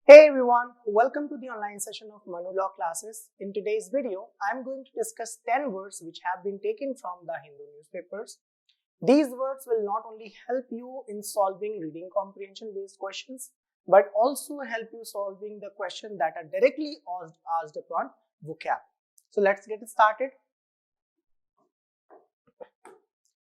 Hey everyone, welcome to the online session of Manu Law Classes. In today's video, I am going to discuss 10 words which have been taken from the Hindu newspapers. These words will not only help you in solving reading comprehension based questions, but also help you solving the questions that are directly asked upon vocab. So let's get started.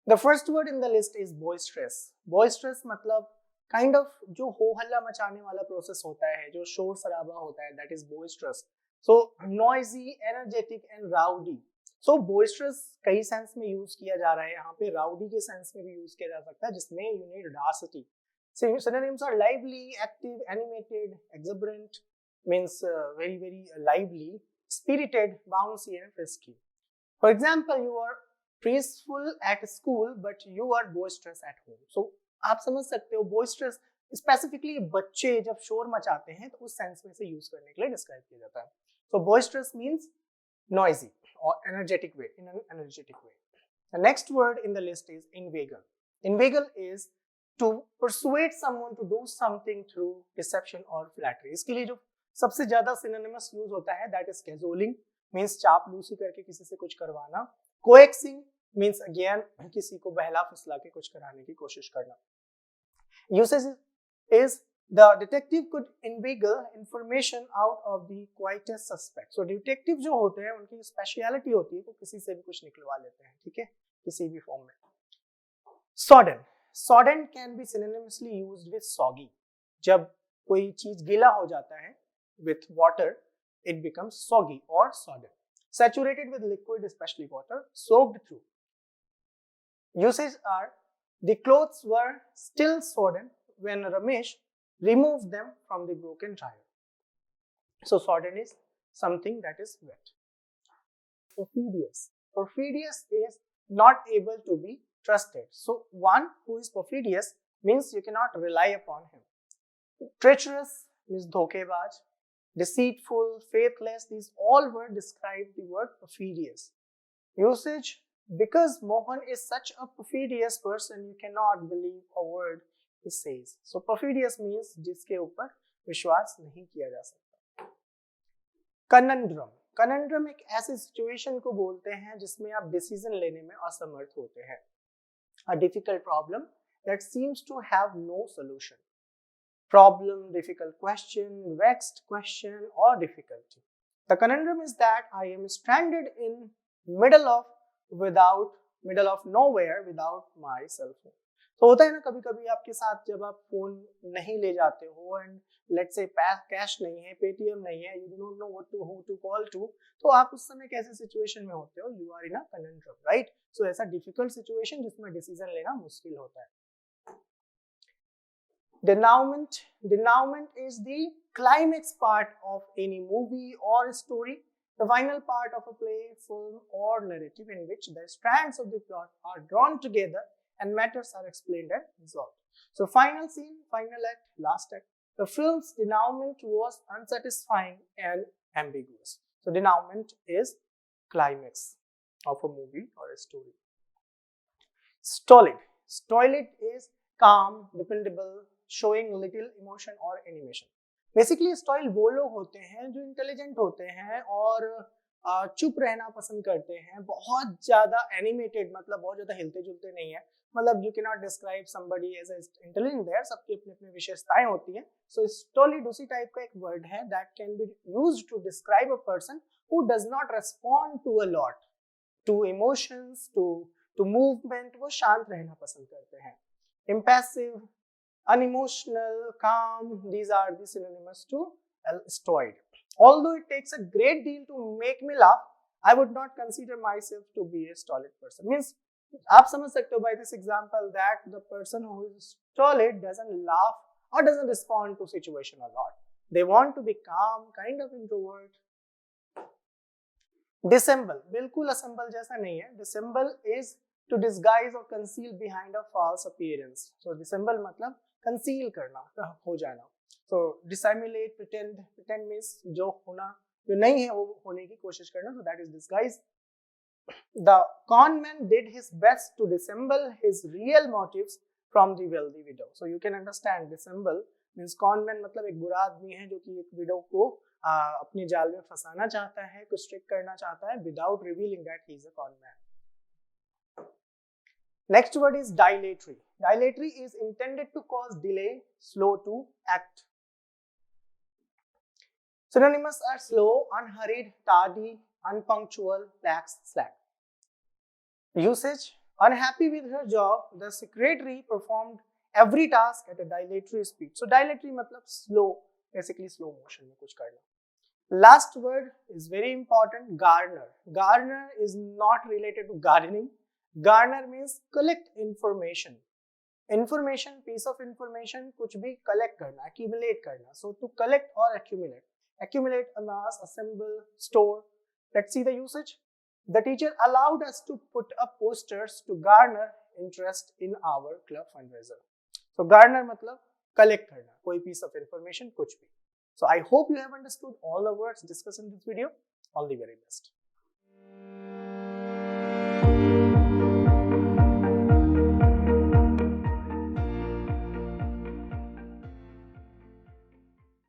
The first word in the list is boisterous. Boisterous मतलब kind of जो हो हल्ला मचाने वाला process होता है, जो शोर शराबा होता है, that is boisterous. So noisy, energetic and rowdy. So boisterous कई सेंस में यूज किया जा रहा है, यहाँ पे राउडी के सेंस में भी यूज किया जा सकता है, जिसमें you need Audacity. Synonyms are lively, active, animated, exuberant means very lively, spirited, bouncy and frisky. For example, you are peaceful at school but you are boisterous at home. So आप समझ सकते हो बोइस्टरस specifically बच्चे जब शोर मचाते हैं तो उस सेंस में से यूज करने के लिए डिस्क्राइब किया जाता है. सो बोइस्टरस means noisy or energetic way, in an energetic way. The next word in the list is inveigle. Inveigle is to persuade someone to do something through deception or flattery. इसके लिए जो सबसे ज्यादा synonymous यूज होता है that is cajoling, means चापलूसी करके किसी से कुछ करवाना. coaxing means again किसी को बहला फुसला के कुछ कराने की कोशिश करना. Usage is the detective could inveigle information out of the quietest suspect. So detective जो होते हैं उनकी स्पेशलिटी होती है वो किसी से भी कुछ निकलवा लेते हैं, ठीक है, किसी भी फॉर्म में. Sodden. Sodden can be synonymously used with soggy. जब कोई चीज गीला हो जाता है with water, it becomes soggy or sodden. Saturated with liquid, especially water, soaked through. Usages are the clothes were still sodden when Ramesh removed them from the broken dryer. So sodden is something that is wet. Perfidious. Perfidious is not able to be trusted. So one who is perfidious means you cannot rely upon him. Treacherous means dhokebaj. Deceitful, faithless, these all words describe the word perfidious. Usage: because Mohan is such a perfidious person, you cannot believe a word he says. So perfidious means जिसके ऊपर विश्वास नहीं किया जा सकता. Conundrum. Conundrum एक ऐसी situation को बोलते हैं जिसमें आप डिसीजन लेने में असमर्थ होते हैं. A difficult problem that seems to have no solution. Problem, difficult question, vexed question or difficulty. The conundrum is that I am stranded in middle of nowhere without my cell phone. तो होता है ना कभी कभी आपके साथ जब आप फोन नहीं ले जाते हो एंड लेट्स से कैश नहीं है, पेटीएम नहीं है, you don't know who to call to, तो आप उस समय कैसे सिचुएशन में होते हो? You are in a conundrum, right? So ऐसा डिफिकल्ट सिचुएशन जिसमें डिसीजन लेना मुश्किल होता है. Denouement. Denouement is the climax part of any movie or story, the final part of a play, film or narrative in which the strands of the plot are drawn together and matters are explained and resolved. So final scene, final act, last act. The film's denouement was unsatisfying and ambiguous. So denouement is climax of a movie or a story. Stolid. Stolid is calm, dependable, showing little emotion or animation. Basically stoic वो लोग होते हैं जो intelligent होते हैं और चुप रहना पसंद करते हैं, बहुत ज्यादा एनिमेटेड मतलब बहुत ज्यादा हिलते जुलते नहीं है, मतलब you can not describe somebody as intelligent. There सबकी अपनी अपनी विशेषताएं होती हैं. सो स्टॉलिड उसी टाइप का एक वर्ड है that can be used to describe a person who does not respond to a lot, to emotions, to movement. वो शांत रहना पसंद करते हैं. Impassive, unemotional, calm, these are the synonyms to stoid. Although it takes a great deal to make me laugh, I would not consider myself to be a stolid person. Means आप समझ सकते हो by this example that the person who is stolid doesn't laugh or doesn't respond to situation a lot. They want to be calm, kind of introvert. Dissemble. बिल्कुल assemble जैसा नहीं है. Dissemble is to disguise or conceal behind a false appearance. So dissemble मतलब conceal करना, हो जाना. So dissimulate, pretend means जो होना जो नहीं है वो होने की कोशिश करना. So that is disguise. The con man did his best to dissemble his real motives from the wealthy widow. So you can understand dissemble means conman मतलब एक बुरा आदमी है जो कि एक विडो को अपने जाल में फंसाना चाहता है, कुछ ट्रिक करना चाहता है without revealing that he is a conman. Next word is dilatory. Dilatory is intended to cause delay, slow to act. Synonyms are slow, unhurried, tardy, unpunctual, lax, slack. Usage: unhappy with her job, the secretary performed every task at a dilatory speed. So dilatory मतलब slow, basically slow motion में कुछ करना. Last word is very important, garner. Garner is not related to gardening. Garner means collect information. Information, piece of information, कुछ भी collect करना, accumulate करना. So to collect or accumulate. Accumulate, amass, assemble, store. Let's see the usage. The teacher allowed us to put up posters to garner interest in our club fundraiser. So garner मतलब collect करना, कोई piece of information, कुछ भी. So I hope you have understood all the words discussed in this video. All the very best.